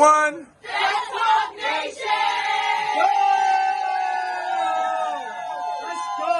one. Fem Talk Nation! Go! Let's go!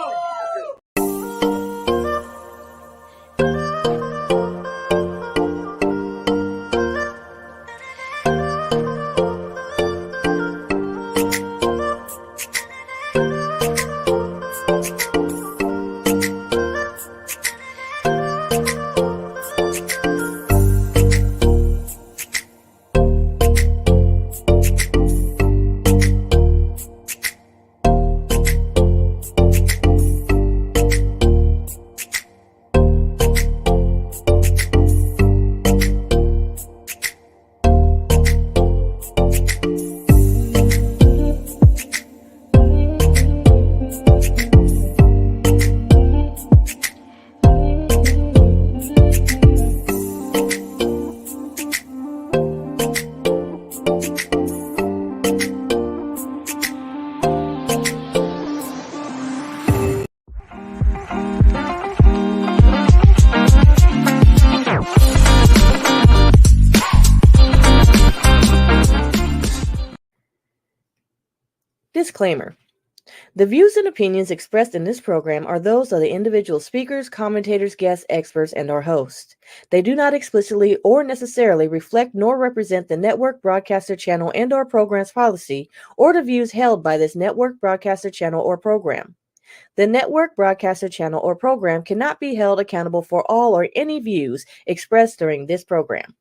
Disclaimer. The views and opinions expressed in this program are those of the individual speakers, commentators, guests, experts, and our hosts. They do not explicitly or necessarily reflect nor represent the network broadcaster channel and/or program's policy or the views held by this network broadcaster channel or program. The network broadcaster channel or program cannot be held accountable for all or any views expressed during this program.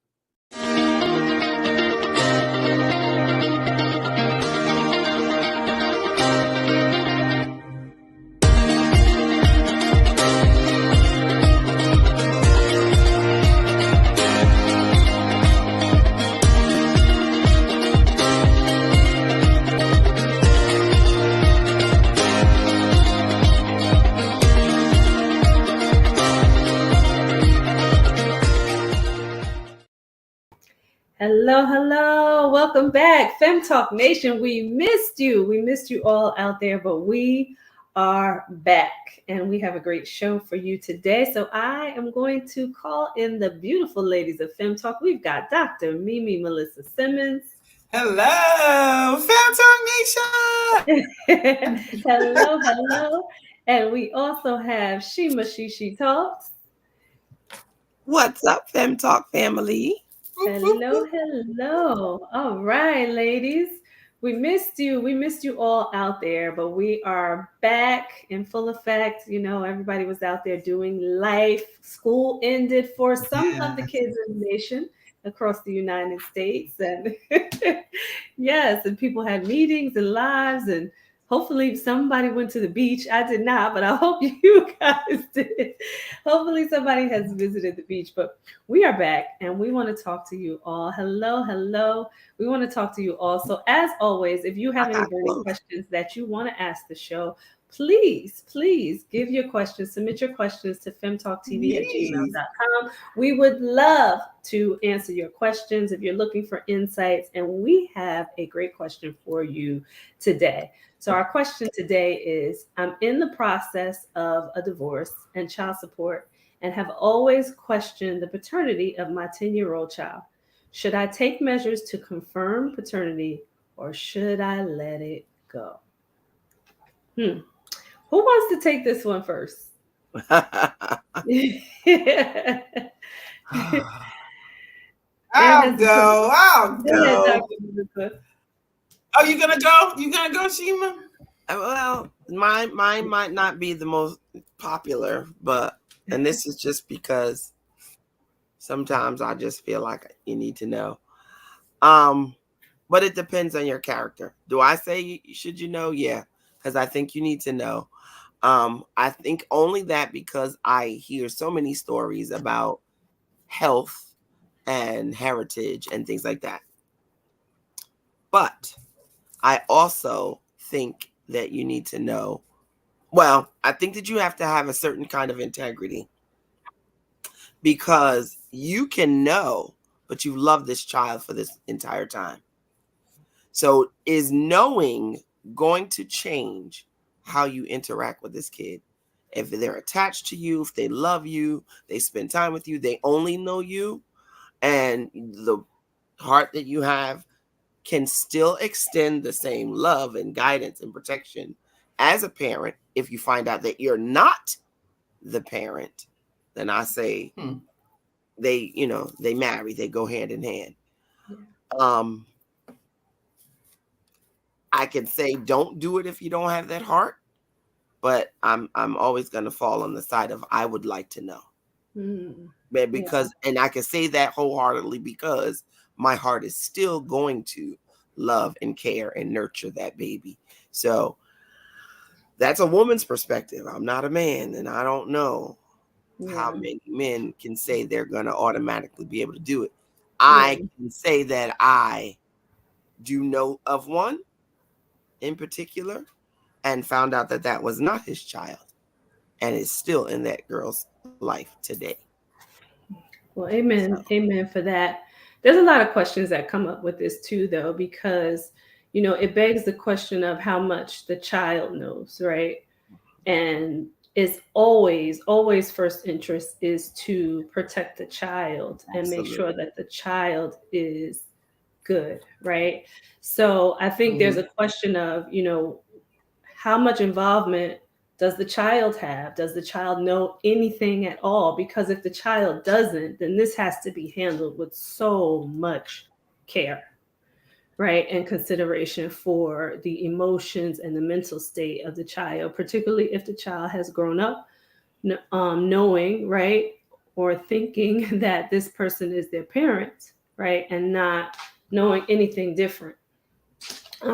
Hello. Welcome back. Fem Talk Nation, we missed you. We missed you all out there, but we are back and we have a great show for you today. So I am going to call in the beautiful ladies of Fem Talk. We've got Dr. Mimi Melissa Simmons. Hello, Fem Talk Nation. Hello. And we also have Shima She Talks. What's up, Fem Talk family? Hello. All right, ladies. We missed you. We missed you all out there, but we are back in full effect. You know, everybody was out there doing life. School ended for some of the kids in the nation across the United States. And yes, and people had meetings and lives, and hopefully somebody went to the beach. I did not, but I hope you guys did. Hopefully somebody has visited the beach, but we are back and we want to talk to you all. Hello. We want to talk to you all. So as always, if you have any burning questions that you want to ask the show, please give your questions, submit your questions to femtalktv@gmail.com. We would love to answer your questions if you're looking for insights, and we have a great question for you today. So our question today is, I'm in the process of a divorce and child support and have always questioned the paternity of my 10-year-old child. Should I take measures to confirm paternity or should I let it go? Who wants to take this one first? I'll go. Oh, you gonna go? You gonna go, Shima? Well, mine might not be the most popular, and this is just because sometimes I just feel like you need to know. But it depends on your character. Do I say should you know? Yeah, because I think you need to know. I think only that because I hear so many stories about health and heritage and things like that. But I also think that you need to know, well, I think that you have to have a certain kind of integrity because you can know, but you love this child for this entire time. So is knowing going to change how you interact with this kid? If they're attached to you, if they love you, they spend time with you, they only know you, and the heart that you have can still extend the same love and guidance and protection as a parent. If you find out that you're not the parent, then I say they marry, they go hand in hand. I can say don't do it if you don't have that heart, but I'm always going to fall on the side of I would like to know. Because and I can say that wholeheartedly because my heart is still going to love and care and nurture that baby. So that's a woman's perspective. I'm not a man, and I don't know how many men can say they're going to automatically be able to do it. I can say that I do know of one in particular and found out that was not his child and is still in that girl's life today. Well, amen. So. Amen for that. There's a lot of questions that come up with this too, though, because, it begs the question of how much the child knows, right? And it's always first interest is to protect the child and make sure that the child is good, right? So I think there's a question of, how much involvement does the child have? Does the child know anything at all? Because if the child doesn't, then this has to be handled with so much care, right? And consideration for the emotions and the mental state of the child, particularly if the child has grown up knowing, right, or thinking that this person is their parent, right, and not knowing anything different.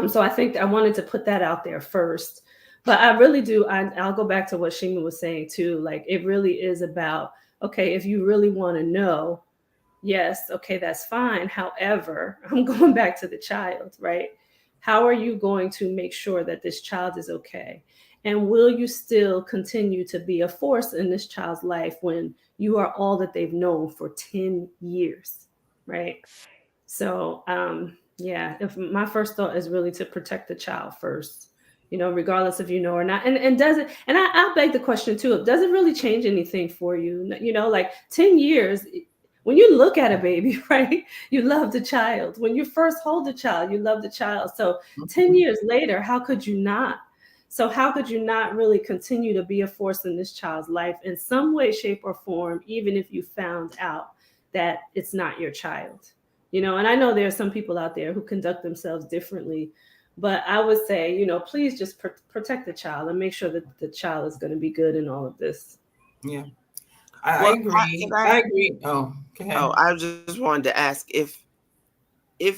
So I think I wanted to put that out there first. But I really do. I'll go back to what Shima was saying too. Like, it really is about, okay, if you really want to know, yes, okay, that's fine. However, I'm going back to the child, right? How are you going to make sure that this child is okay? And will you still continue to be a force in this child's life when you are all that they've known for 10 years, right? So, yeah, if my first thought is really to protect the child first, regardless if you know or not. And does it, and I'll beg the question too, does it really change anything for you? Like 10 years, when you look at a baby, right, you love the child. When you first hold the child, you love the child. So 10 years later, how could you not? So how could you not really continue to be a force in this child's life in some way, shape, or form, even if you found out that it's not your child? And I know there are some people out there who conduct themselves differently, but I would say, please just protect the child and make sure that the child is going to be good in all of this. Yeah, I agree. I agree. Oh, go ahead. Oh, I just wanted to ask if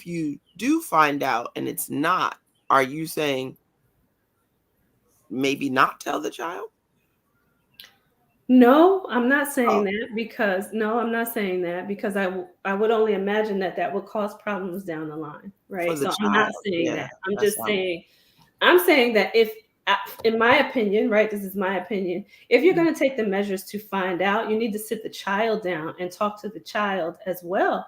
you do find out and it's not, are you saying maybe not tell the child? No, I'm not saying that because I would only imagine that would cause problems down the line, right? So I'm not saying that. I'm just saying, that if, in my opinion, right, this is my opinion, if you're going to take the measures to find out, you need to sit the child down and talk to the child as well,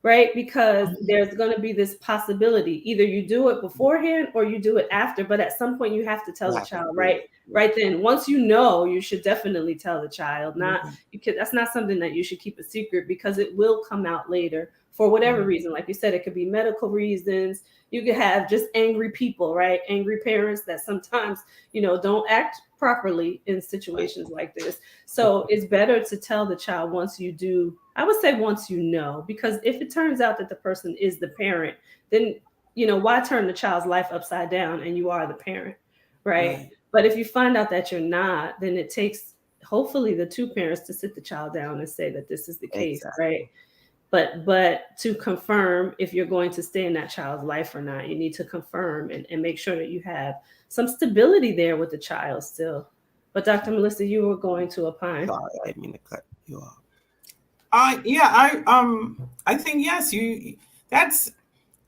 right? Because there's going to be this possibility. Either you do it beforehand or you do it after, but at some point you have to tell the child, right then. Once you should definitely tell the child. That's not something that you should keep a secret, because it will come out later for whatever reason. Like you said, it could be medical reasons. You could have just angry people, right? Angry parents that sometimes, don't act properly in situations like this. So it's better to tell the child once you do. I would say once you know, because if it turns out that the person is the parent, then, why turn the child's life upside down and you are the parent, right? But if you find out that you're not, then it takes hopefully the two parents to sit the child down and say that this is the case, right? But to confirm if you're going to stay in that child's life or not, you need to confirm and make sure that you have some stability there with the child still. But Dr. Melissa, you were going to opine. Sorry, I didn't mean to cut you off. I think yes.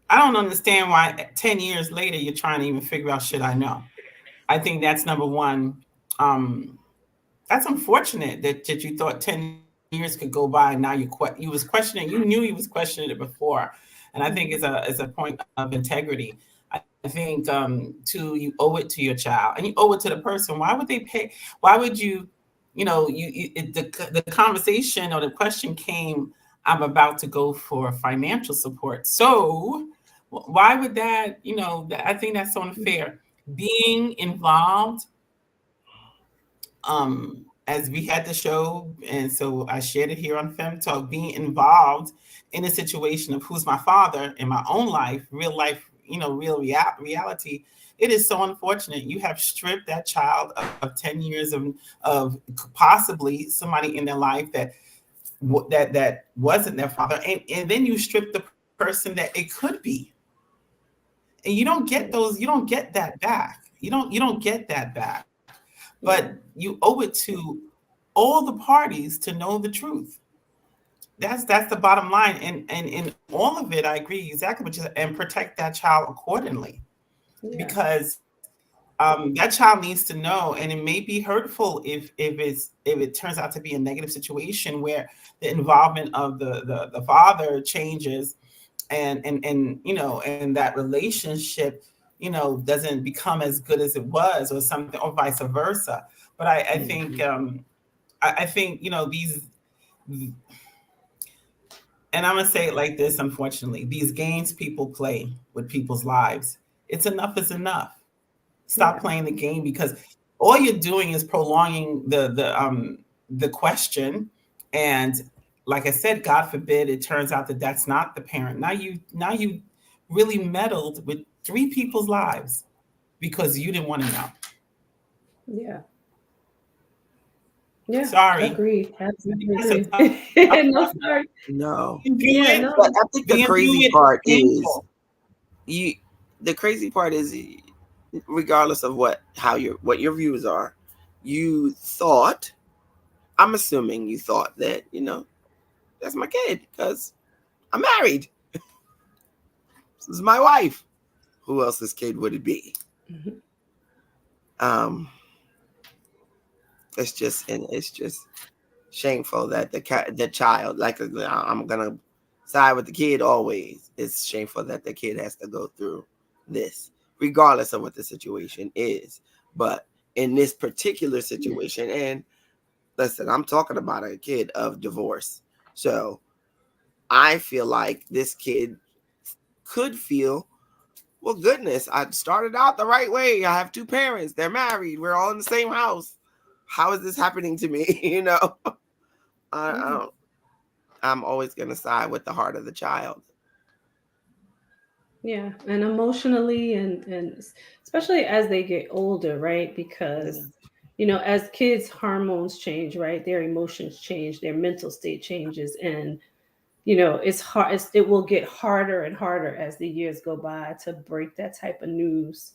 I don't understand why 10 years later you're trying to even figure out should I know. I think that's number one. That's unfortunate that you thought 10 years could go by and now you was questioning. You knew you was questioning it before, and I think it's a point of integrity. I think too, you owe it to your child and you owe it to the person. Why would they pay? Why would you? The conversation or the question came, I'm about to go for financial support. So Why would that, I think that's so unfair. Being involved, as we had the show, and so I shared it here on Fem Talk, being involved in a situation of who's my father in my own life, real reality. It is so unfortunate. You have stripped that child of 10 years of possibly somebody in their life that wasn't their father, and then you strip the person that it could be, and you don't get that back. You don't get that back, but you owe it to all the parties to know the truth. That's the bottom line, and in all of it, I agree exactly what you said, and protect that child accordingly, because that child needs to know, and it may be hurtful if it turns out to be a negative situation where the involvement of the father changes, and that relationship doesn't become as good as it was, or something, or vice versa. But I think I think these, and I'm gonna say it like this, unfortunately, these games people play with people's lives, it's enough is enough. Stop playing the game, because all you're doing is prolonging the question. And like I said, God forbid it turns out that that's not the parent. Now you really meddled with 3 people's lives because you didn't want to know. Yeah. Yeah. Sorry. Agreed. Absolutely agree. No, No, sorry. No. Yeah, no. But I think the crazy part is the crazy part is, regardless of what your views are, you thought, I'm assuming you thought that, that's my kid because I'm married. This is my wife. Who else's kid would it be? Mm-hmm. It's just shameful that the child, like, I'm gonna side with the kid always. It's shameful that the kid has to go through this, regardless of what the situation is. But in this particular situation, and listen, I'm talking about a kid of divorce, so I feel like this kid could feel, well, goodness, I started out the right way. I have 2 parents. They're married. We're all in the same house. How is this happening to me? I'm always going to side with the heart of the child. Yeah, and emotionally, and especially as they get older, right? Because as kids, hormones change, right? Their emotions change, their mental state changes, and it's hard. It will get harder and harder as the years go by to break that type of news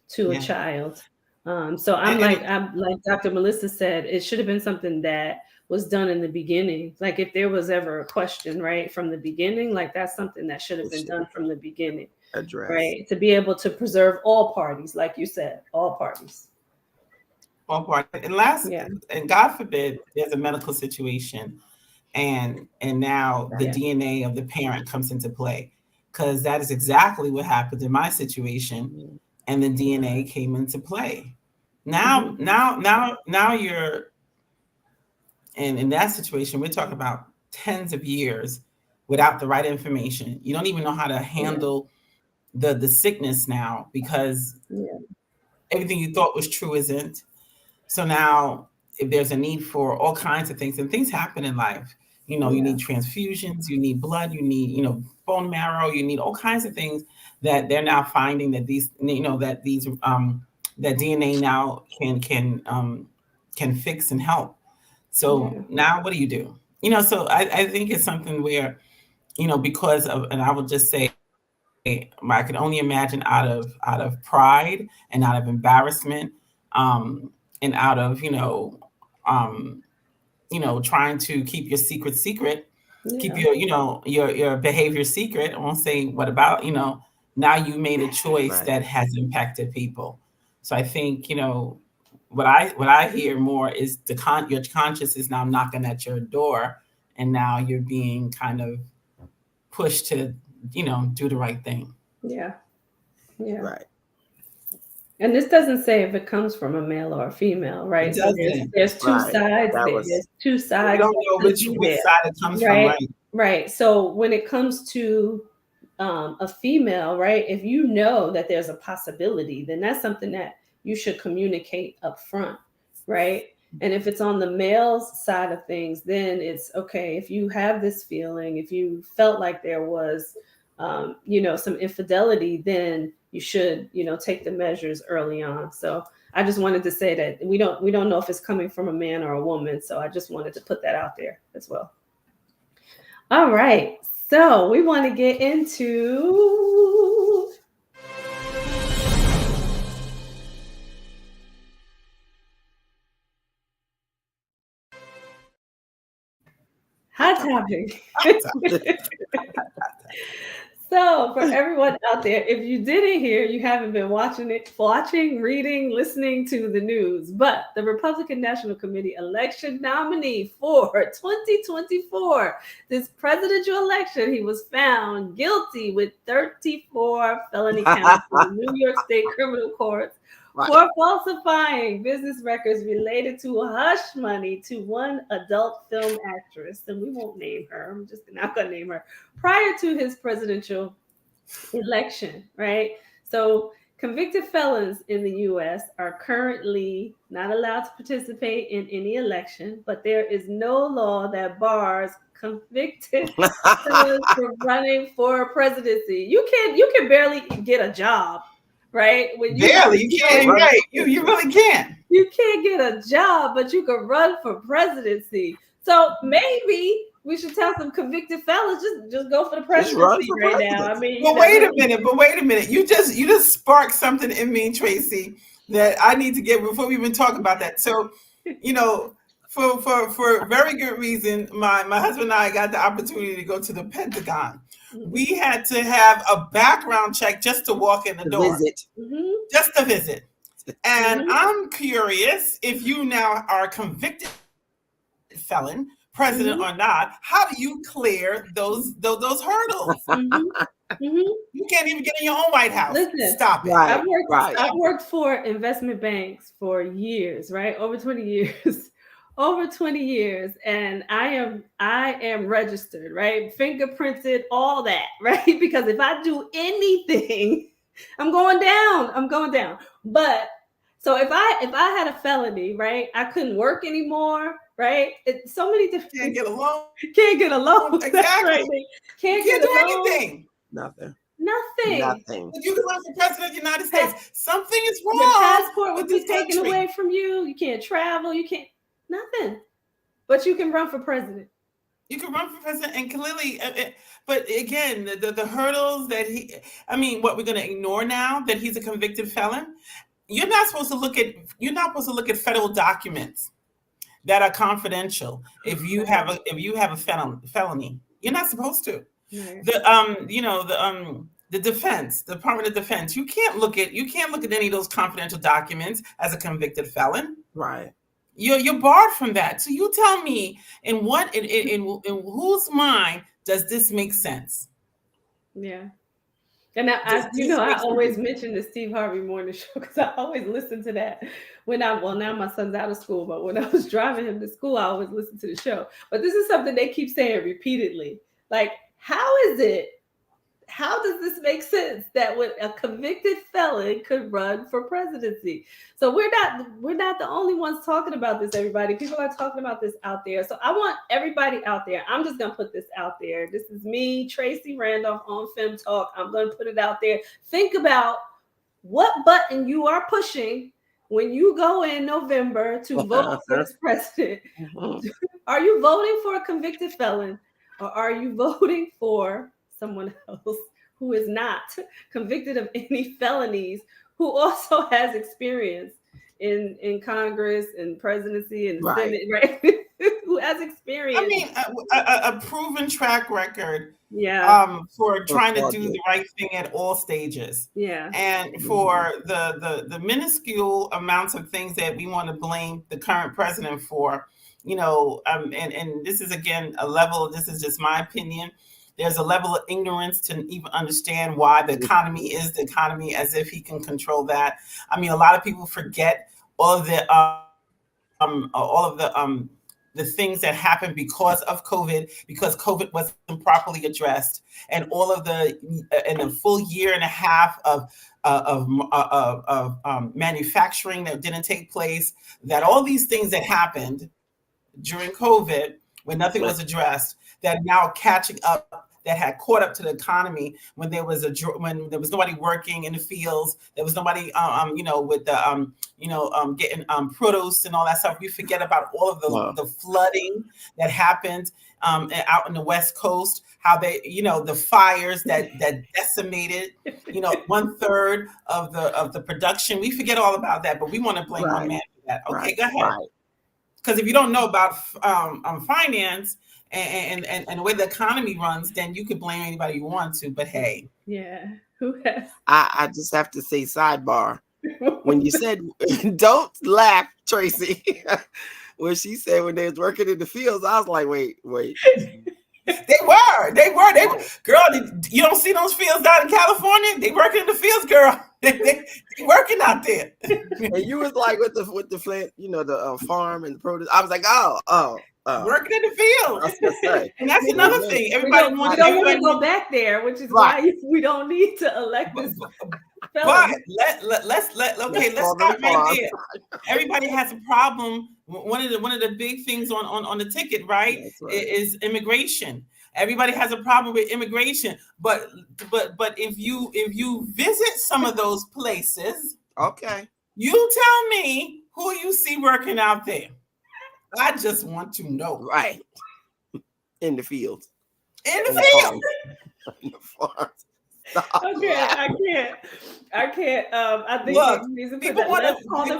to a child. So I'm like Dr. Melissa said, it should have been something that was done in the beginning. Like if there was ever a question, right, from the beginning, like that's something that should have been done from the beginning, right? To be able to preserve all parties, like you said, all parties. All parties. And God forbid there's a medical situation, and now the DNA of the parent comes into play, because that is exactly what happened in my situation, and the DNA came into play. Now you're in that situation. We're talking about tens of years without the right information. You don't even know how to handle the sickness now, because everything you thought was true isn't. So now, if there's a need for all kinds of things, and things happen in life, you need transfusions, you need blood, you need, bone marrow, you need all kinds of things that they're now finding that that DNA now can fix and help. So now what do you do? So I think it's something where, because of, and I will just say, I can only imagine out of pride and out of embarrassment, and out of trying to keep your secret, keep your behavior secret. I won't say what about, now you made a choice that has impacted people. So I think, what I hear more is your conscience is now knocking at your door, and now you're being kind of pushed to, do the right thing. Yeah. Right. And this doesn't say if it comes from a male or a female, right? So there's 2 sides. There's 2 sides. We don't know which side it comes from, right? Right. So when it comes to a female, right? If you know that there's a possibility, then that's something that you should communicate up front, right? And if it's on the male's side of things, then it's okay. If you have this feeling, if you felt like there was, some infidelity, then you should, take the measures early on. So I just wanted to say that we don't know if it's coming from a man or a woman. So I just wanted to put that out there as well. All right. So we want to get into hot topic. So for everyone out there, if you didn't hear, you haven't been watching, reading, listening to the news. But the Republican National Committee election nominee for 2024, this presidential election, he was found guilty with 34 felony counts in the New York State criminal courts for falsifying business records related to hush money to one adult film actress, and we won't name her. I'm just not going to name her, prior to his presidential election, right? So convicted felons in the U.S. are currently not allowed to participate in any election, but there is no law that bars convicted felons from running for presidency. You can barely get a job. Right? When you barely, you can't. Right? You really can't. You can't get a job, but you can run for presidency. So maybe we should tell some convicted fellas just go for the presidency right now. I mean, but wait a minute. You just sparked something in me, Tracy, that I need to get before we even talk about that. So, for very good reason, my husband and I got the opportunity to go to the Pentagon. We had to have a background check just to walk in the door. Just to visit. And I'm curious, if you now are a convicted felon, president or not, how do you clear those hurdles? You can't even get in your own White House. Listen, stop it. I've worked for investment banks for years, right? Over 20 years. Over 20 years, and I am registered, right? Fingerprinted, all that, right? Because if I do anything, I'm going down. But so if I had a felony, right, I couldn't work anymore, right? It's so many different. Can't get a loan. Exactly. Right. Can't do anything. Nothing. If you can run for president of the United States, something is wrong. Your passport would be taken away from you. You can't travel. You can't. Nothing. But you can run for president. You can run for president, and clearly, but again, the hurdles that what we're going to ignore now that he's a convicted felon. You're not supposed to look at federal documents that are confidential. If you have a felony, you're not supposed to. Right. The defense, the Department of Defense, you can't look at any of those confidential documents as a convicted felon. Right. You're barred from that. So you tell me, in whose mind does this make sense? Yeah. And I always mention the Steve Harvey Morning Show because I always listen to that now my son's out of school, but when I was driving him to school, I always listen to the show. But this is something they keep saying repeatedly. Like, how does this make sense that a convicted felon could run for presidency? So we're not the only ones talking about this, everybody. People are talking about this out there. So I want everybody out there. I'm just going to put this out there. This is me, Tracy Randolph on Fem Talk. I'm going to put it out there. Think about what button you are pushing when you go in November to vote for this president. Are you voting for a convicted felon, or are you voting for someone else who is not convicted of any felonies, who also has experience in Congress and presidency and Senate, right? Who has experience? I mean, a proven track record. Yeah. For trying to do the right thing at all stages. Yeah. And for the minuscule amounts of things that we want to blame the current president for, and this is again this is just my opinion. There's a level of ignorance to even understand why the economy is the economy, as if he can control that. I mean, a lot of people forget all of the the things that happened because of COVID, because COVID wasn't properly addressed, and all of the in a full year and a half of manufacturing that didn't take place, that all these things that happened during COVID when nothing was addressed, that now catching up, that had caught up to the economy when when there was nobody working in the fields, there was nobody with the getting produce and all that stuff. We forget about all of the flooding that happened out in the West Coast, how they, the fires that decimated, 1/3 of the production. We forget all about that, but we want to blame one man for that. Okay, go ahead. Because if you don't know about finance and the way the economy runs, then you could blame anybody you want to. But hey, yeah, who has? I just have to say, sidebar. When you said, don't laugh, Tracy, when she said when they was working in the fields, I was like, wait. They were. Girl, you don't see those fields down in California? They working in the fields, girl. they working out there. And you was like with the plant, the farm and the produce. I was like, oh. Working in the fields. And that's another thing. We don't want to go back there, which is why we don't need to elect this. But let's stop right there. Everybody has a problem. One of the big things on the ticket, right, is immigration. Everybody has a problem with immigration. But if you visit some of those places, okay, you tell me who you see working out there. I just want to know. Right. In the fields. In the fields. In the farms. Okay, I can't. I think people want to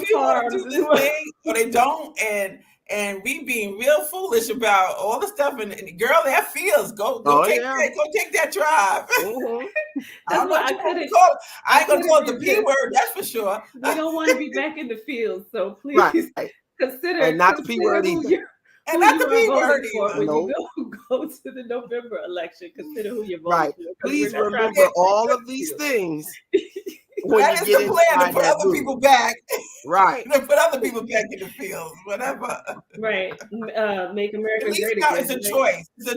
do this thing, or they don't, and we being real foolish about all the stuff. And girl, that feels go take that drive. Mm-hmm. I ain't gonna call it the P word. That's for sure. We don't want to be back in the field, so please consider and not the P word either. And not the P word when you go to the November election. Consider who you're voting for. Please remember all of these things. That is the plan, to put other people back. Right. To put other people back in the fields, whatever. Right. Make America great again. It's a choice. It's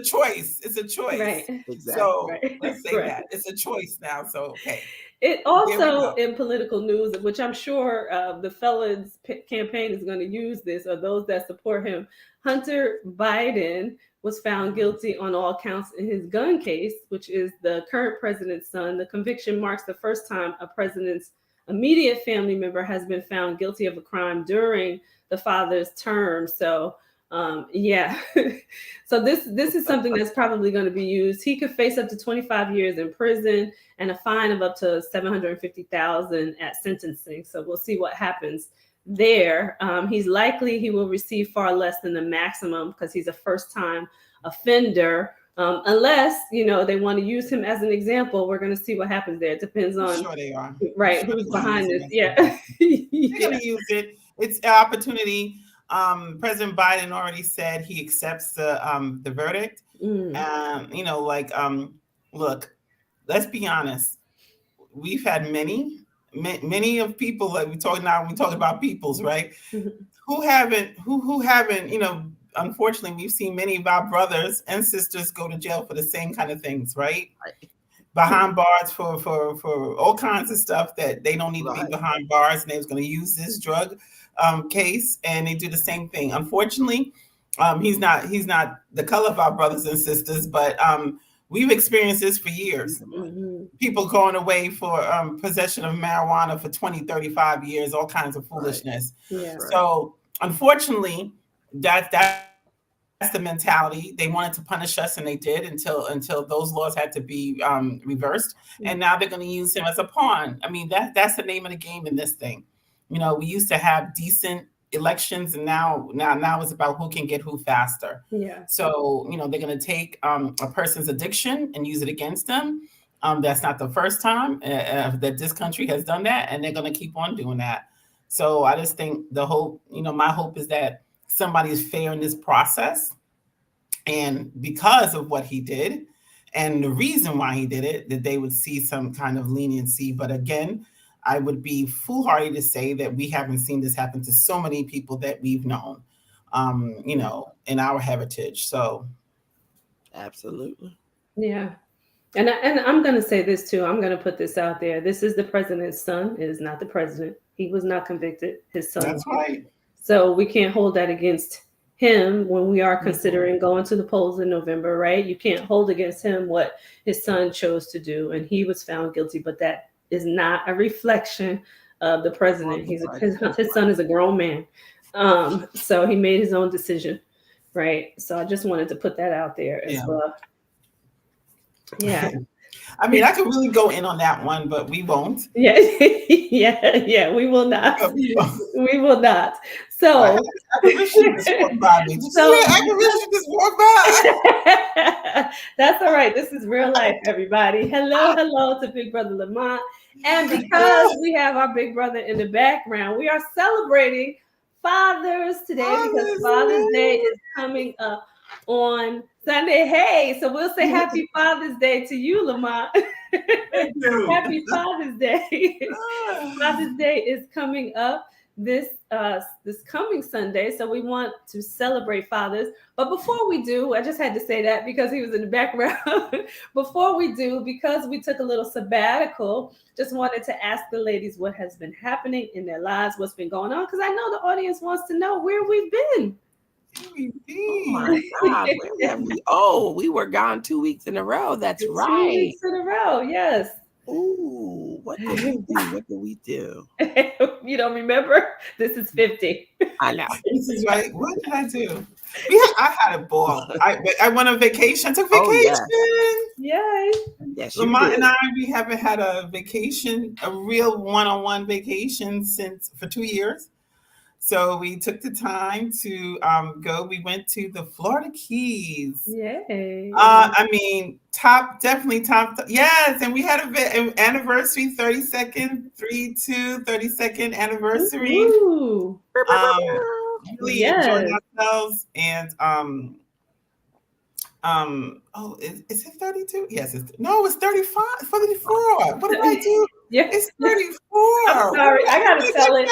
a choice. Right. Exactly. So let's say that. It's a choice now. So, okay. It also, in political news, which I'm sure the felon's campaign is going to use this, or those that support him, Hunter Biden was found guilty on all counts in his gun case, which is the current president's son. The conviction marks the first time a president's immediate family member has been found guilty of a crime during the father's term. So, so this is something that's probably going to be used. He could face up to 25 years in prison and a fine of up to $750,000 at sentencing. So we'll see what happens there. He will receive far less than the maximum because he's a first-time offender. Unless they want to use him as an example, we're going to see what happens there. It depends on they are. Who's behind this. Yeah, they're going to use it. It's an opportunity. President Biden already said he accepts the verdict. Look, let's be honest. We've had many of people like we talk about peoples, right? Mm-hmm. Who haven't, unfortunately, we've seen many of our brothers and sisters go to jail for the same kind of things, right? Behind bars for all kinds of stuff that they don't need to be behind bars, and they was going to use this drug case, and they do the same thing. Unfortunately, he's not the color of our brothers and sisters, but we've experienced this for years. Mm-hmm. People going away for possession of marijuana for 20, 35 years, all kinds of foolishness. Right. Yeah. So unfortunately, that's the mentality. They wanted to punish us, and they did until those laws had to be reversed. Mm-hmm. And now they're going to use him as a pawn. I mean, that's the name of the game in this thing. We used to have decent elections, and now it's about who can get who faster. Yeah. So they're going to take a person's addiction and use it against them. That's not the first time that this country has done that, and they're going to keep on doing that. So I just think the hope, my hope is that somebody is fair in this process, and because of what he did and the reason why he did it, that they would see some kind of leniency. But again, I would be foolhardy to say that we haven't seen this happen to so many people that we've known. in our heritage. So Absolutely. Yeah. And I'm going to say this too. I'm going to put this out there. This is the president's son. It is not the president. He was not convicted. His son. that's right. So we can't hold that against him when we are Mm-hmm. considering going to the polls in November, right? You can't hold against him what his son chose to do, and he was found guilty. But that is not a reflection of the president. His son is a grown man, so he made his own decision, right? So I just wanted to put that out there as well. Yeah. I mean, I could really go in on that one, but we won't. Yeah, yeah, we will not. We will not. So, apparition just walked by me. Did you see that apparition just walked by? That's all right. This is real life, everybody. Hello to Big Brother Lamont. And because we have our big brother in the background, we are celebrating Fathers today because Father's Day is coming up on Sunday. Hey, so we'll say Happy Father's Day to you, Lamont. Thank you. Happy Father's Day. Father's Day is coming up this coming Sunday, so we want to celebrate fathers. But before we do, I just had to say that because he was in the background. Before we do, because we took a little sabbatical, just wanted to ask the ladies what has been happening in their lives, what's been going on, because I know the audience wants to know where we've been. Oh my God, where have we? Oh, we were gone 2 weeks in a row. That's right. 2 weeks in a row, yes. Ooh, what did we do? What did we do? You don't remember? This is 50. I know. This is right. What did I do? I had a ball. I went on vacation. I took vacation. Oh, Yay. Yes, Lamont and I, we haven't had a vacation, a real one-on-one vacation for 2 years. So we took the time to go. We went to the Florida Keys. Yay. I mean, definitely top. Yes, and we had an anniversary, 32nd anniversary. Ooh. Really enjoyed ourselves. And is it 32? Yes, it's 35, 34. What did I do? Yeah. It's 34. I'm sorry. I gotta tell it.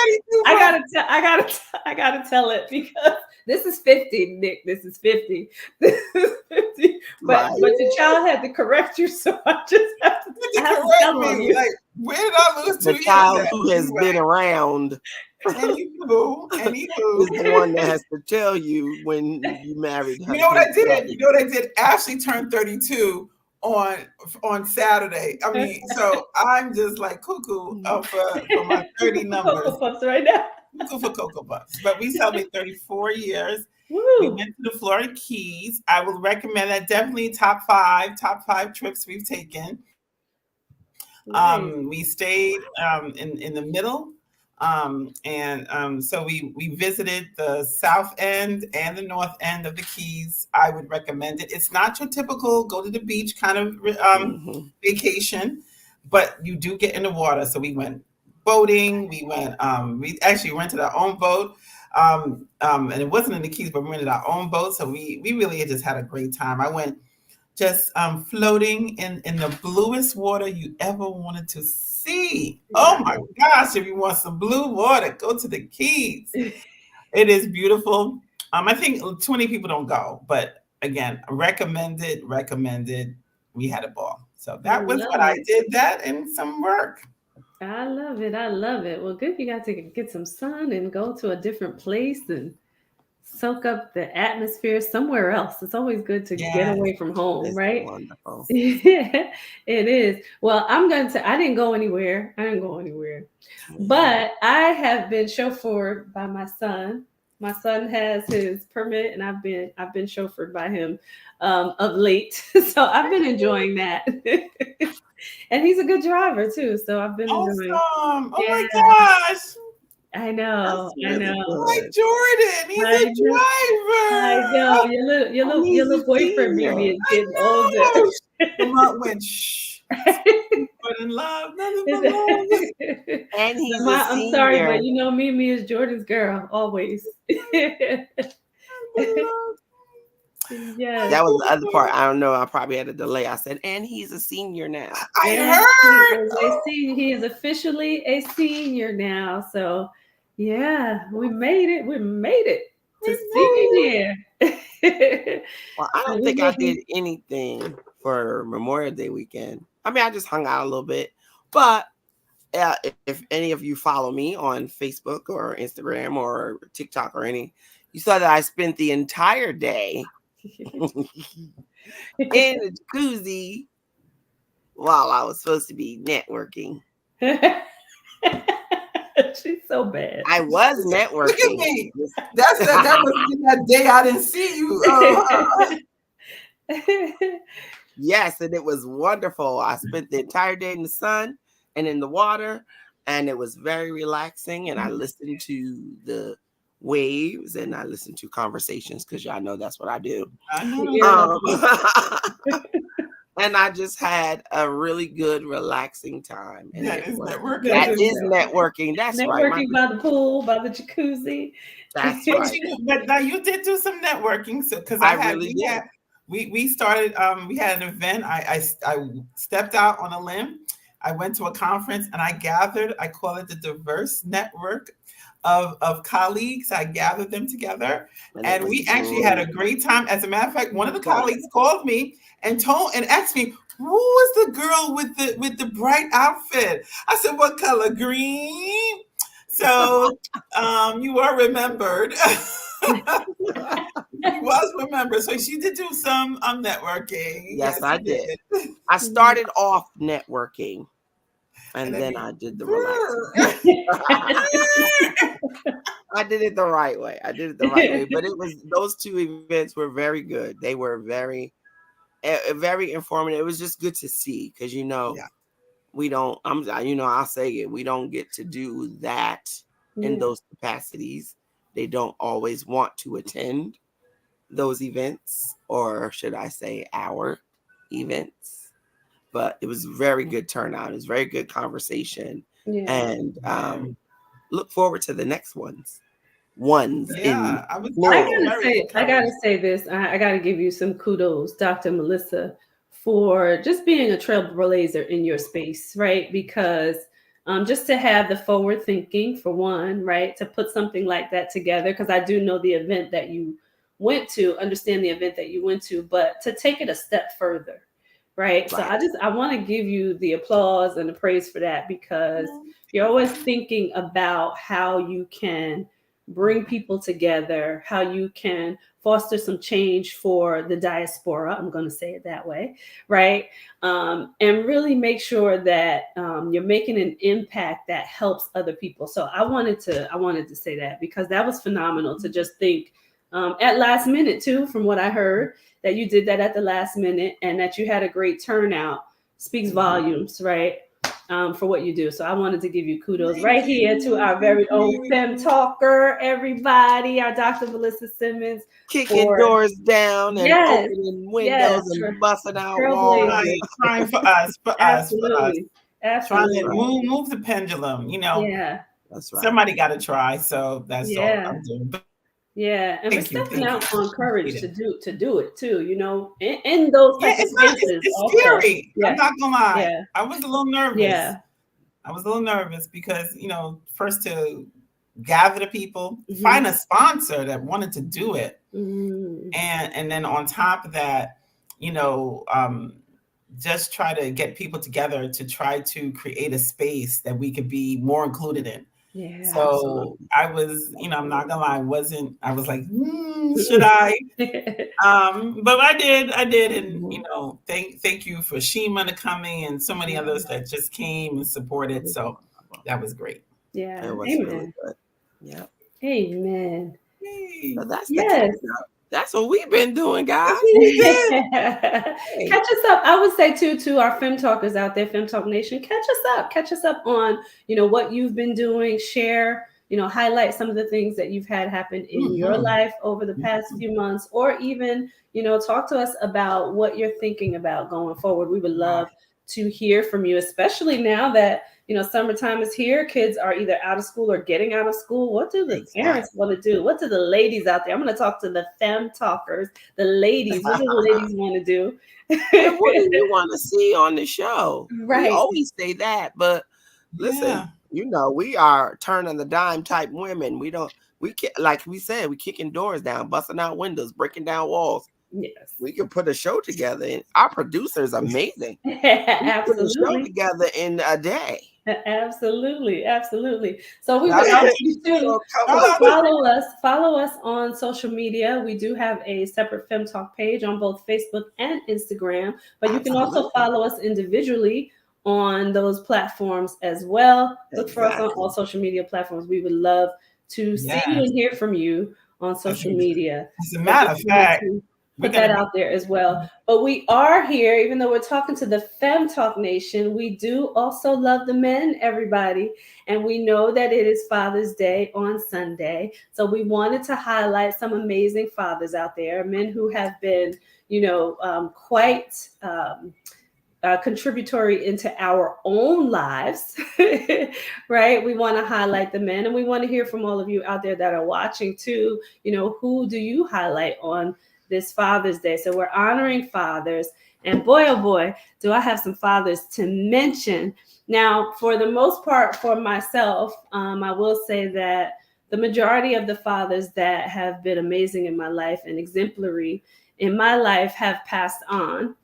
I gotta tell it because this is 50, Nick. This is 50. This is 50. But the child had to correct you, so I just have to correct me. Like, where did I lose 2 years? The child who has been around. Anywho, is the one that has to tell you when you married her. You know what I did? You know what I did? Ashley turned 32 on Saturday. I mean, so I'm just like cuckoo for my 30 numbers. Cocoa Puffs right now. Cuckoo for Cocoa Puffs. But we celebrate 34 years. Woo. We went to the Florida Keys. I would recommend that. Definitely top five trips we've taken. Nice. We stayed in the middle. So we visited the south end and the north end of the Keys. I would recommend it. It's not your typical go to the beach kind of vacation, but you do get in the water. So we went boating. We actually rented our own boat. And it wasn't in the Keys, but we rented our own boat. So we really just had a great time. I went just floating in the bluest water you ever wanted to see. Oh my gosh, if you want some blue water, go to the Keys. It is beautiful. I think 20 people don't go, but again, recommended. We had a ball. So that was what I did, that and some work. I love it. Well, good. You got to get some sun and go to a different place and soak up the atmosphere somewhere else. It's always good to get away from home, right? Wonderful. Yeah, it is. Well, I didn't go anywhere. But I have been chauffeured by my son. My son has his permit, and I've been chauffeured by him of late. So I've been enjoying that. And he's a good driver too. So I've been enjoying. Oh my gosh. I know. Like Jordan, he's a driver. I know. Your little boyfriend maybe is getting older. Lamont went, shh. But in love, nothing but love. And he's I'm sorry, but you know me is Jordan's girl always. Yeah, that was the other part. I don't know. I probably had a delay. I said, and he's a senior now. I heard. He is officially a senior now. So, yeah, we made it. to see you. Well, I So don't we think I will did be. anything for Memorial Day weekend. I mean, I just hung out a little bit. But if any of you follow me on Facebook or Instagram or TikTok or any, you saw that I spent the entire day in a jacuzzi while I was supposed to be networking. She's so bad. I was Look at networking. me. That was that day I didn't see you. Yes, and it was wonderful. I spent the entire day in the sun and in the water, and it was very relaxing. And I listened to the waves and I listened to conversations because y'all know that's what I do. I know. And I just had a really good, relaxing time. And That is networking. That is networking. That's right. Networking by the pool, by the jacuzzi. That's right. But now you did do some networking, so because we started. We had an event. I stepped out on a limb. I went to a conference and I gathered. I call it the diverse network of colleagues. I gathered them together, and we actually had a great time. As a matter of fact, one of the colleagues called me and asked me, who was the girl with the bright outfit? I said, what color? Green. So you were remembered. He was remembered. So she did do some networking. Yes, I did. I started off networking. And then I did the relaxing. I did it the right way. But those two events were very good. They were very informative. It was just good to see because we don't. I'll say it. We don't get to do that in those capacities. They don't always want to attend those events, or should I say, our events. But it was very good turnout. It was very good conversation, and look forward to the next ones. I gotta say this. I gotta give you some kudos, Dr. Melissa, for just being a trailblazer in your space, right? Because just to have the forward thinking, for one, right, to put something like that together, because I do know the event that you went to, understand the event that you went to, but to take it a step further. Right. So I want to give you the applause and the praise for that, because you're always thinking about how you can bring people together, how you can foster some change for the diaspora. I'm going to say it that way. Right. And really make sure that you're making an impact that helps other people. So I wanted to say that, because that was phenomenal to just think at last minute, too, from what I heard, that you did that at the last minute and that you had a great turnout speaks volumes, right, for what you do. So I wanted to give you kudos here to our very own Fem Talker, everybody, our Dr. Melissa Simmons. Kicking doors down and opening windows and busting out walls. Trying for us. Absolutely. Trying to move the pendulum, Yeah. That's right. Somebody got to try. So that's all I'm doing. Yeah, and for stepping out on courage to do it too, in those types of spaces. It's scary. I'm not gonna lie. I was a little nervous. I was a little nervous because first to gather the people, find a sponsor that wanted to do it, and then on top of that, just try to get people together to try to create a space that we could be more included in. Yeah. So I was, I'm not gonna lie, I was like, should I? But I did, and thank you for Shima to coming and so many others that just came and supported. So that was great. Yeah. It was really good. Yeah. Amen. So that's what we've been doing, guys. Catch us up. I would say to our Fem Talkers out there, Fem Talk Nation, catch us up on, what you've been doing, share, highlight some of the things that you've had happen in your life over the past few months, or even, talk to us about what you're thinking about going forward. We would love to hear from you, especially now that, summertime is here. Kids are either out of school or getting out of school. What do the parents want to do? What do the ladies out there? I'm going to talk to the Fem Talkers, the ladies. What do the ladies want to do? And what do you want to see on the show? Right. We always say that, but listen, we are turn on the dime type women. We don't like we said, we kicking doors down, busting out windows, breaking down walls. Yes. We can put a show together, and our producer is amazing. Absolutely. Put a show together in a day. Absolutely. So we would ask you to follow us on social media. We do have a separate Fem Talk page on both Facebook and Instagram, but you can also follow us individually on those platforms as well. Look for us on all social media platforms. We would love to see you and hear from you on social media. As a matter of fact, put that out there as well. But we are here, even though we're talking to the Fem Talk Nation, we do also love the men, everybody. And we know that it is Father's Day on Sunday. So we wanted to highlight some amazing fathers out there, men who have been, quite contributory into our own lives, right? We want to highlight the men, and we want to hear from all of you out there that are watching too. Who do you highlight on this Father's Day? So we're honoring fathers, and boy, oh boy, do I have some fathers to mention. Now, for the most part, for myself, I will say that the majority of the fathers that have been amazing in my life and exemplary in my life have passed on.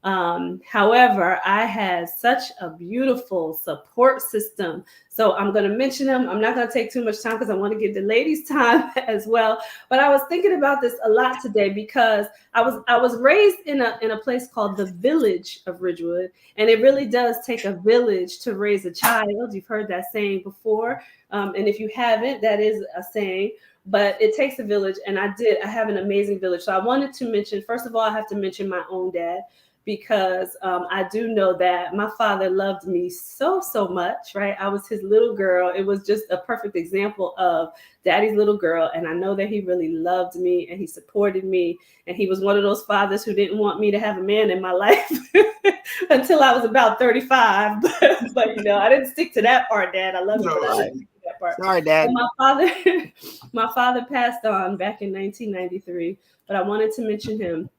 However, I had such a beautiful support system. So I'm going to mention them. I'm not going to take too much time because I want to give the ladies time as well. But I was thinking about this a lot today because I was raised in a place called the Village of Ridgewood. And it really does take a village to raise a child. You've heard that saying before. And if you haven't, that is a saying. But it takes a village. And I have an amazing village. So I wanted to mention, first of all, I have to mention my own dad, because I do know that my father loved me so much, right? I was his little girl. It was just a perfect example of daddy's little girl. And I know that he really loved me and he supported me. And he was one of those fathers who didn't want me to have a man in my life until I was about 35. But I didn't stick to that part, Dad. I love you, but I didn't stick to that part. Sorry, Dad. My father passed on back in 1993, but I wanted to mention him.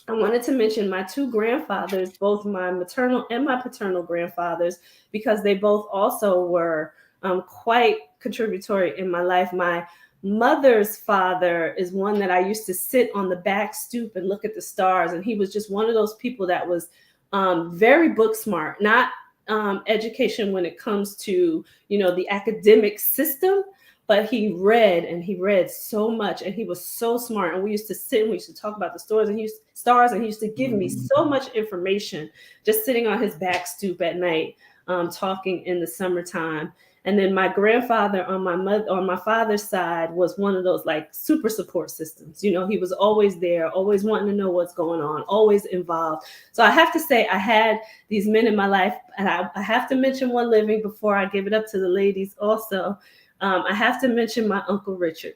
I wanted to mention my two grandfathers, both my maternal and my paternal grandfathers, because they both also were quite contributory in my life. My mother's father is one that I used to sit on the back stoop and look at the stars. And he was just one of those people that was very book smart, not education when it comes to, the academic system. But he read so much, and he was so smart. And we used to sit and we used to talk about the stars, and he used to give me so much information just sitting on his back stoop at night, talking in the summertime. And then my grandfather on my father's side was one of those like super support systems. He was always there, always wanting to know what's going on, always involved. So I have to say I had these men in my life, and I have to mention one living before I give it up to the ladies also. I have to mention my Uncle Richard,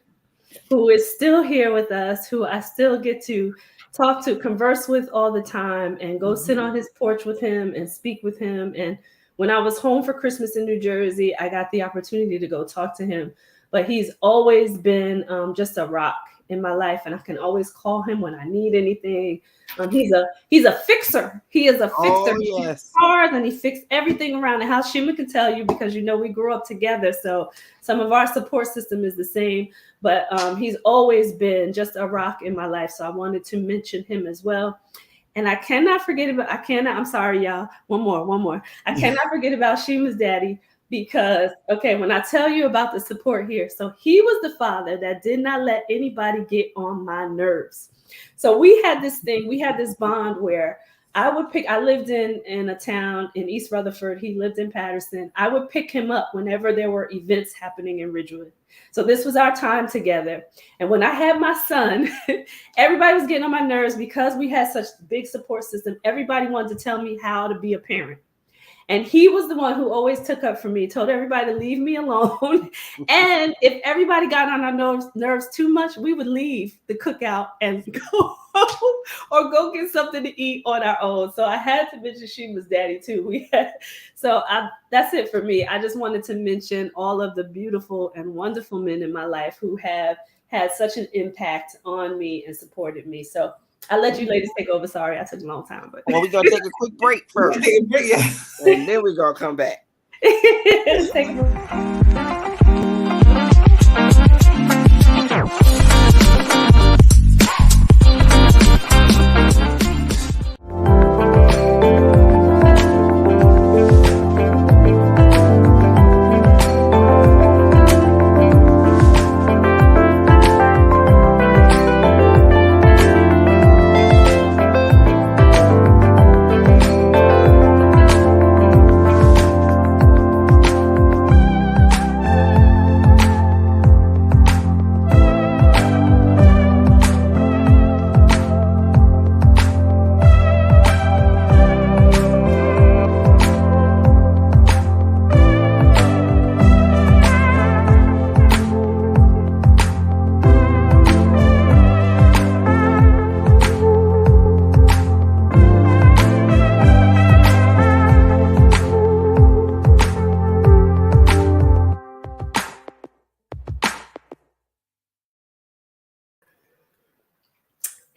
who is still here with us, who I still get to talk to, converse with all the time, and go sit on his porch with him and speak with him. And when I was home for Christmas in New Jersey, I got the opportunity to go talk to him. But he's always been just a rock in my life, and I can always call him when I need anything. He's a fixer. He is a fixer. Oh, He yes. fixes cars, and he fixed everything around the house. Shima can tell you, because we grew up together, so some of our support system is the same. But he's always been just a rock in my life, so I wanted to mention him as well. And I cannot forget about. I'm sorry, y'all. One more. I cannot forget about Shima's daddy. Because, when I tell you about the support here, so he was the father that did not let anybody get on my nerves. So we had this bond where I lived in a town in East Rutherford. He lived in Patterson. I would pick him up whenever there were events happening in Ridgewood. So this was our time together. And when I had my son, everybody was getting on my nerves because we had such a big support system. Everybody wanted to tell me how to be a parent. And he was the one who always took up for me, told everybody to leave me alone. And if everybody got on our nerves too much, we would leave the cookout and go or go get something to eat on our own. So I had to mention Shima's daddy too. That's it for me. I just wanted to mention all of the beautiful and wonderful men in my life who have had such an impact on me and supported me. So I'll let you ladies take over. Sorry, I took a long time. But Well, we're going to take a quick break first. And then we're going to come back. Take a break.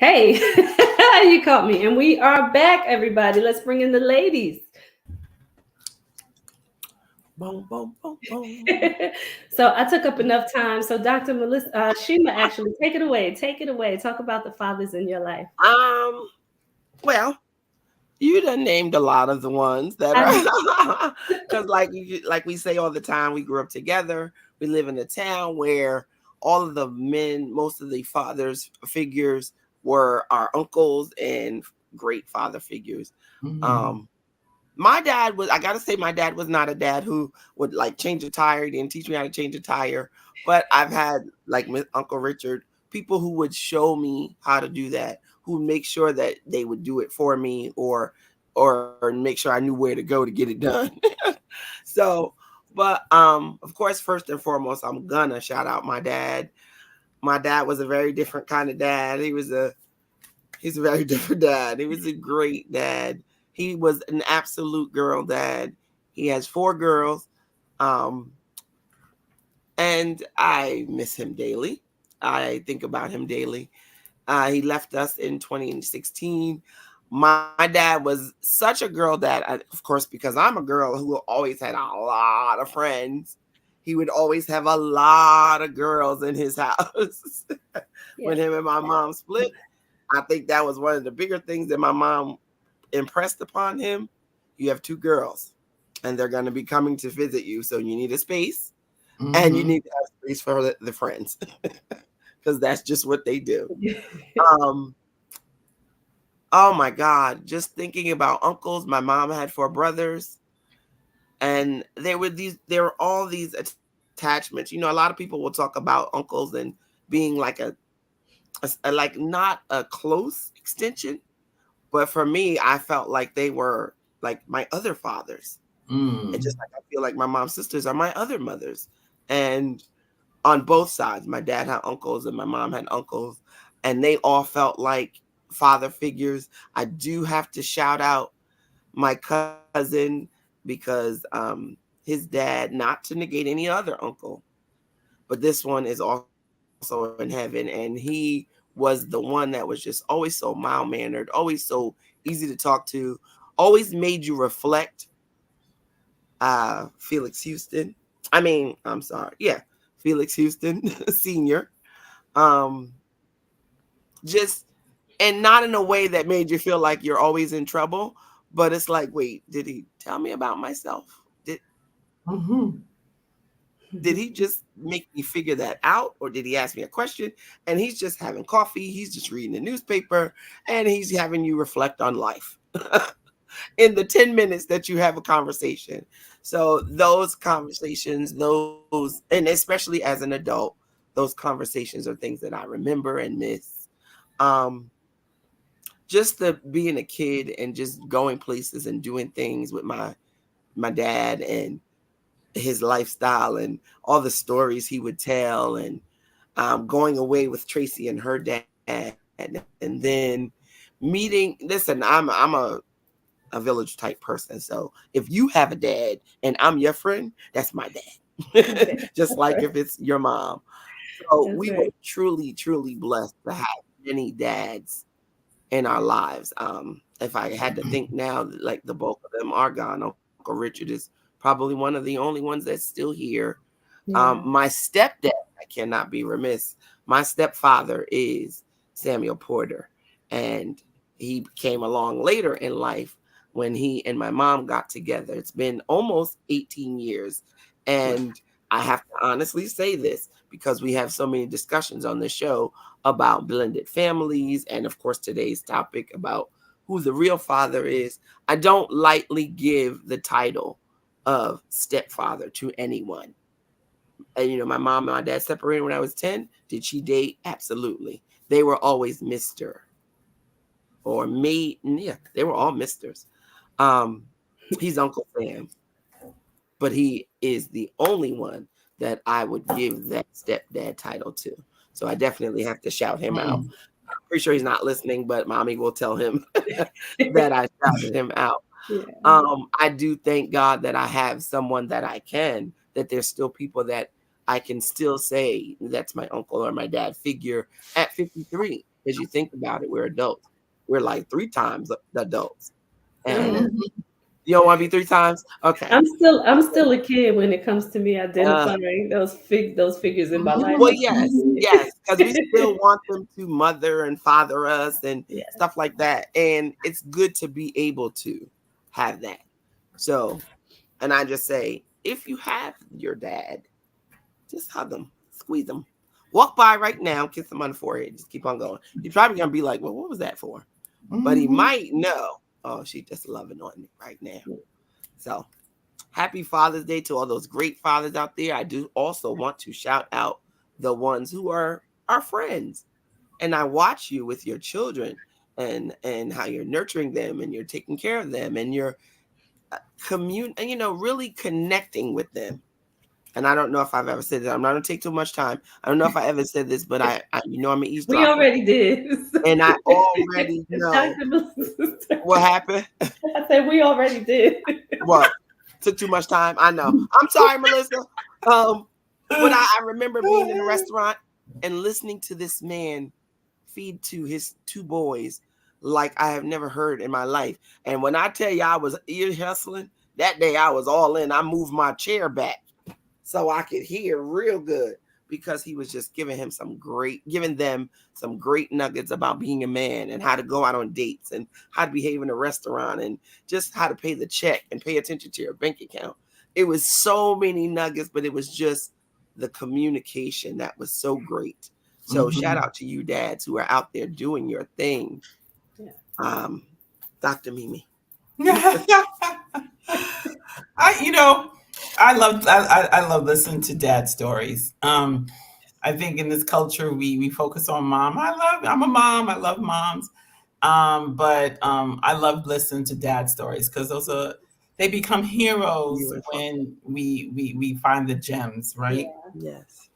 Hey, you caught me. And we are back, everybody. Let's bring in the ladies. Boom, boom, boom, boom. So I took up enough time. So Dr. Melissa, Shima, actually, take it away. Take it away. Talk about the fathers in your life. Well, you done named a lot of the ones that are, because like we say all the time, we grew up together. We live in a town where all of the men, most of the fathers figures were our uncles and great father figures. Mhm. My dad was, I gotta say, my dad was not a dad who would like change a tire. He didn't teach me how to change a tire. But I've had like Uncle Richard, people who would show me how to do that, who would make sure that they would do it for me or make sure I knew where to go to get it done. So, but of course, first and foremost, I'm gonna shout out my dad. My dad was a very different kind of dad. He's a very different dad. He was a great dad. He was an absolute girl dad. He has 4 girls. Um, and I miss him daily. I think about him daily. He left us in 2016. My dad was such a girl dad, of course, because I'm a girl who always had a lot of friends. He would always have a lot of girls in his house. When him and my mom split, I think that was one of the bigger things that my mom impressed upon him. You have 2 girls, and they're going to be coming to visit you, so you need a space, and you Mhm. need to have space for the friends, because that's just what they do. Um, oh my God, just thinking about uncles. My mom had 4 brothers, and there were all these attachments. You know, a lot of people will talk about uncles and being like like not a close extension. But for me, I felt like they were like my other fathers. And just Mm. like I feel like my mom's sisters are my other mothers. And on both sides, my dad had uncles and my mom had uncles. And they all felt like father figures. I do have to shout out my cousin because his dad, not to negate any other uncle, but this one is also in heaven. And he was the one that was just always so mild mannered, always so easy to talk to, always made you reflect. Felix Houston. I'm sorry. Yeah, Felix Houston Sr. Um, just, and not in a way that made you feel like you're always in trouble, but it's like, wait, did he tell me about myself? Mhm. Did he just make me figure that out, or did he ask me a question? And he's just having coffee, he's just reading the newspaper, and he's having you reflect on life in the 10 minutes that you have a conversation. So those conversations, and especially as an adult, those conversations are things that I remember and miss. Um, just the being a kid and just going places and doing things with my dad and his lifestyle and all the stories he would tell, and going away with Tracy and her dad, and then meeting. Listen, I'm a village type person, so if you have a dad and I'm your friend, that's my dad. Just like if it's your mom. So That's we were right. truly, truly blessed to have many dads in our lives. If I had to think now, like the bulk of them are gone. Uncle Richard is probably one of the only ones that's still here. Yeah. My stepdad, I cannot be remiss. My stepfather is Samuel Porter, and he came along later in life when he and my mom got together. It's been almost 18 years. And I have to honestly say this because we have so many discussions on the show about blended families, and of course, today's topic about who the real father is. I don't lightly give the title of stepfather to anyone. And my mom and my dad separated when I was 10. Did she date? Absolutely. They were always Mr. or me. Yeah, they were all Misters. Um, he's Uncle Sam, but he is the only one that I would give that stepdad title to. So I definitely have to shout him out. Mm. Pretty sure he's not listening, but mommy will tell him that I shouted him out. Yeah. I do thank God that I have someone that there's still people that I can still say that's my uncle or my dad figure at 53. As you think about it, we're adults. We're like 3 times the adults. And Mhm. you don't want to be 3 times? Okay. I'm still a kid when it comes to me identifying those figures in my life. Well, I'm still a yes, kid. yes, because we still want them to mother and father us and Yeah. stuff like that. And it's good to be able to have that. So, and I just say, if you have your dad, just hug him, squeeze him. Walk by right now, kiss him on the forehead. Just keep on going. He's probably going to be like, well, what was that for? But he might know, oh, she's just loving on me right now. So, happy Father's Day to all those great fathers out there. I do also want to shout out the ones who are our friends. And I watch you with your children and how you're nurturing them and you're taking care of them and you're really connecting with them. And I don't know if I've ever said that. I'm not going to take too much time. I don't know if I ever said this, but I'm an We eavesdropper. already did. And I already know what happened. I said we already did. What? Took too much time. I know. I'm sorry, Melissa. But I remember being in a restaurant and listening to this man feed to his 2 boys like I have never heard in my life. And when I tell you I was ear hustling, that day I was all in. I moved my chair back so I could hear real good because he was just giving them some great nuggets about being a man and how to go out on dates and how to behave in a restaurant and just how to pay the check and pay attention to your bank account. It was so many nuggets, but it was just the communication that was so great. So shout out to you dads who are out there doing your thing. Yeah. Dr. Mimi. I love listening to dad stories. I think in this culture we focus on mom. I'm a mom. I love moms. But I love listening to dad stories because they become heroes Beautiful. when we find the gems, right? Yes.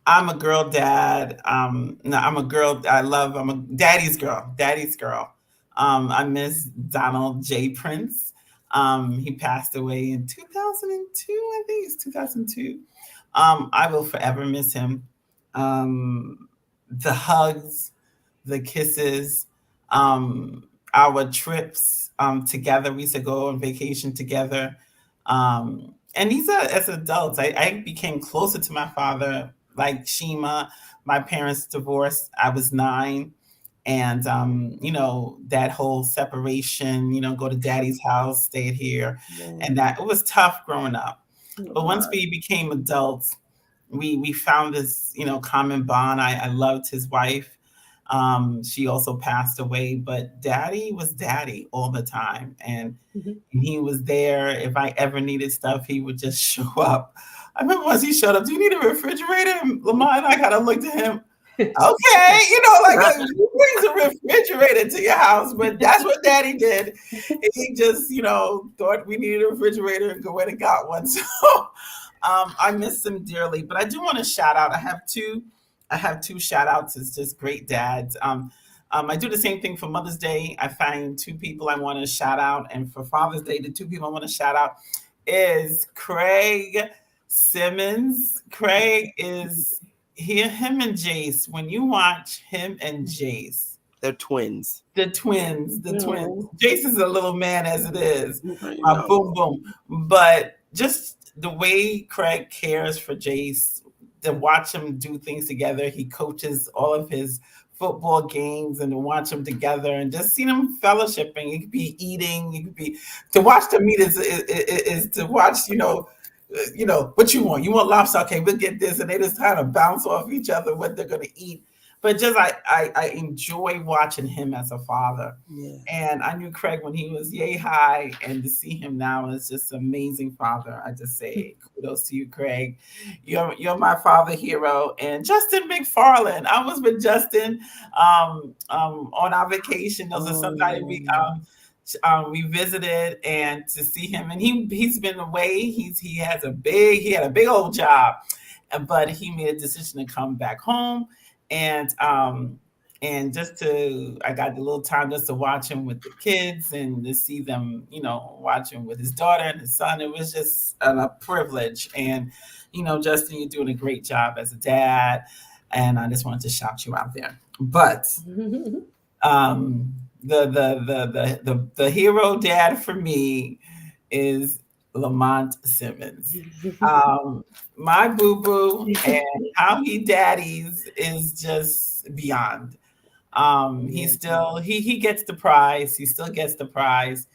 I'm a girl dad. No, I'm a girl. I'm a daddy's girl. Daddy's girl. I miss Donald J. Prince. He passed away in 2002. I think it's 2002. I will forever miss him. The hugs, the kisses, our trips together. We used to go on vacation together. And these are as adults. I became closer to my father, like Shima. My parents divorced. I was 9. And, that whole separation, go to daddy's house, stayed here. And that it was tough growing up. But once we became adults, we found this, common bond. I loved his wife. She also passed away, but daddy was daddy all the time. And he was there. If I ever needed stuff, he would just show up. I remember once he showed up, do you need a refrigerator? And Lamar and I kind of looked at him. Okay, who brings a refrigerator to your house? But that's what daddy did. He just, thought we needed a refrigerator and go in and got one. So I miss him dearly. But I do want to shout out. I have two shout outs as just great dads. I do the same thing for Mother's Day. I find 2 people I want to shout out. And for Father's Day, the 2 people I want to shout out is Craig Simmons. Craig is him and Jace. When you watch him and Jace, they're twins. The twins. Jace is a little man as it is. Boom, boom. But just the way Craig cares for Jace, to watch him do things together. He coaches all of his football games and to watch them together and just see them fellowshipping. It could be eating. It could be to watch them eat is to watch, what you want. You want lobster? Okay, we'll get this. And they just kind of bounce off each other what they're going to eat. But just I enjoy watching him as a father. Yeah. And I knew Craig when he was yay high, and to see him now is just an amazing father. I just say kudos to you, Craig. You're my father hero. And Justin McFarland. I was with Justin on our vacation. Those are sometimes we visited, and to see him, and he's been away. He had a big old job, but he made a decision to come back home. And I got the little time just to watch him with the kids and to see them, watch him with his daughter and his son. It was just a privilege. And, Justin, you're doing a great job as a dad. And I just wanted to shout you out there. But the hero dad for me is Lamont Simmons. My boo boo and how he daddies is just beyond. He still he gets the prize. He still gets the prize.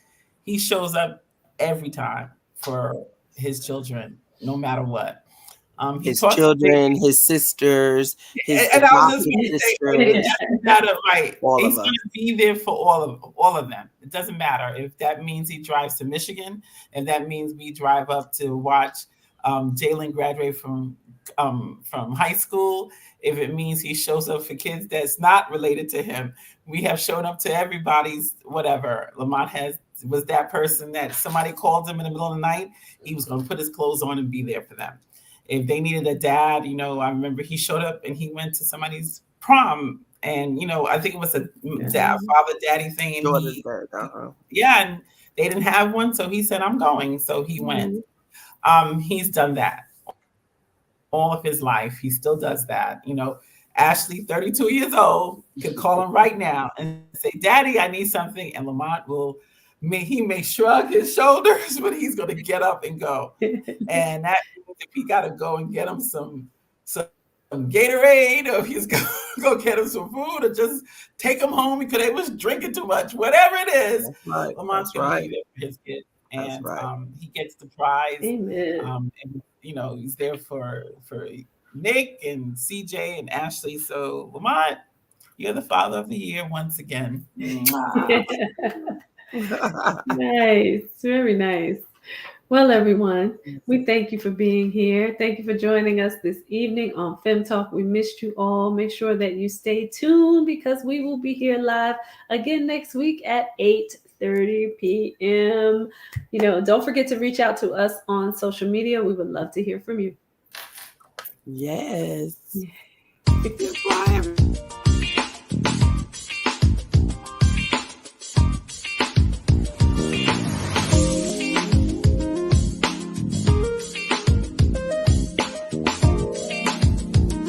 He shows up every time for his children, no matter what. He His taught the children, his sisters, his and I was just adopted going to say, sister, it doesn't matter, right? all He's of going us. to be there for all of them. It doesn't matter if that means he drives to Michigan, and that means we drive up to watch Jalen graduate from high school. If it means he shows up for kids that's not related to him, we have shown up to everybody's whatever. Lamont was that person that somebody called him in the middle of the night. He was going to put his clothes on and be there for them. If they needed a dad, I remember he showed up and he went to somebody's prom, and I think it was a father daddy thing, and and they didn't have one, so he said, "I'm going," so he went. He's done that all of his life. He still does that. Ashley, 32 years old, could call him right now and say, "Daddy, I need something," and Lamont he may shrug his shoulders, but he's going to get up and go. And that means if he got to go and get him some Gatorade, or if he's going to go get him some food, or just take him home because they was drinking too much, whatever it is, Lamont's going to be there for his kid. And he gets the prize. Amen. And, he's there for Nick and CJ and Ashley. So Lamont, you're the father of the year once again. Nice. Very nice. Well, everyone, we thank you for being here. Thank you for joining us this evening on Fem Talk. We missed you all. Make sure that you stay tuned because we will be here live again next week at 8:30 p.m. Don't forget to reach out to us on social media. We would love to hear from you. Yes. Bye, everyone.